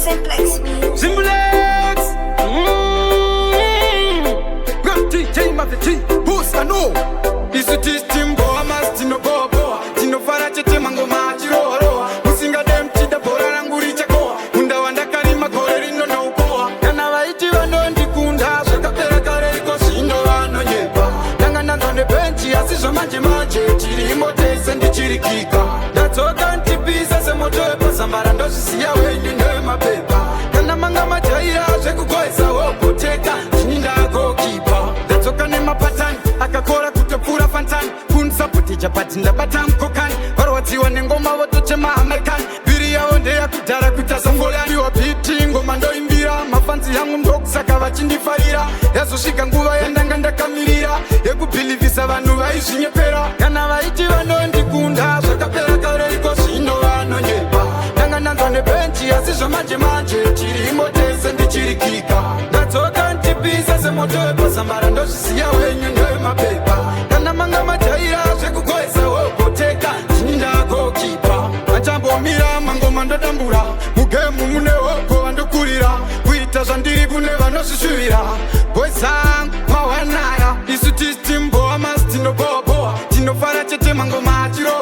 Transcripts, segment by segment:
Simplex Music. Simplex. Gram DJ Maveti. Boost I know. This is Timbo Amas Tino Bobo. Tino Farache Temango Machiro. Musinga dem Tida Bora Ranguri Chako. Unda Wanda Karima Gorino no Poa. Yana Vaiti Vanondi Kunda. Sakapera Kareko Sino Ano Yepa. Nangana on the bench. Asiso Manje Manje. Chiri Motes and the Chiri Kika. That's all can't be as a motor. Samarando siya wenyu nema pepa. Kana manga machaira sheku koesa wopo teka. Chinda go kipa. Datoka nema patan. Akakora kutopura fantan. Kunsa puti chapati nda batam kokan. Warwati wanengoma watoche American. Biri ya onde ya kutara kutasongolani wapiti. Ngoma ndo imbira. Mafanzi yangu mdokusaka wachindifalira. Yaso shika nguva yandanganda kamirira. Yeku pilivisa vanu vaishi nyepera. Kana vaiti vanondi kunda. Shakapera kare iko sino vano nyepa. Nangana benchi asiso manje manje. Chiri motese ndi chiri kika. Datoka ntipisa se motoe pasambara ndo shisiya wenyu ndema pepa. Kana manga machaira sheku koesa wopo teka. Chinda go kipa. Machambo mira mango mando dambura. Mugemu mune wopo wandukurira. Kuita zandiri kune vano shishuira. Boysang mawanaya. Isu tistimbo amas tino bobo. Tino fara chete mango machiro.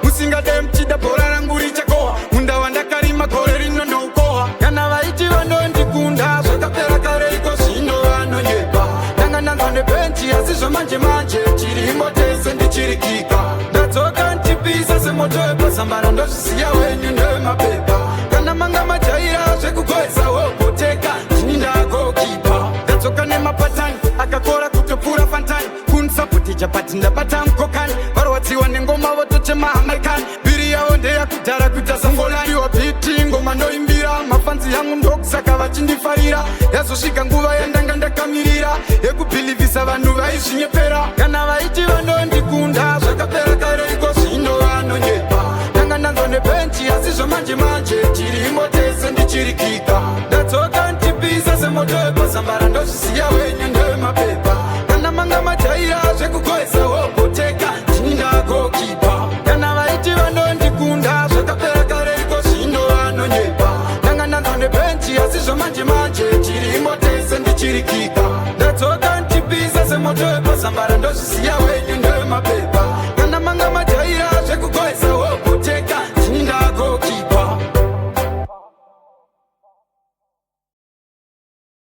Musinga dem chida bora ranguri chako. Unda wanda karima gorino no ukoa. Kana vaiti vanondi kunda. Shakapera kare iko sino vano yepa. Nangana on benchi asiso manje manje. Chiri motese ndi chiri kika. Datoka ntipisa se motoe pasambara ndo shisiya wenyu nema pepa. Kana manga machaira sheku koesa wopo teka. Chinda go kipa. Datoka nema patan. Akakora kutopura fantan. Kunsa puti chapati nda batam kokan. Warwati wanengoma watoche American. Biri ya onde ya kutara kutasongolani wapiti. Ngoma ndo imbira. Mafanzi yangu mdokusaka wachindifalira. Yaso shika nguva yandanganda kamirira. Yeku pilivisa vanu vaishi nyepera. Kana vaiti vanondi kunda. Shakapera kare iko sino vano nyepa. Nangana zone benchi asiso manje manje. Chiri motese ndi chiri kika. Datoka ntipisa se motoe pasambara ndo shisiya we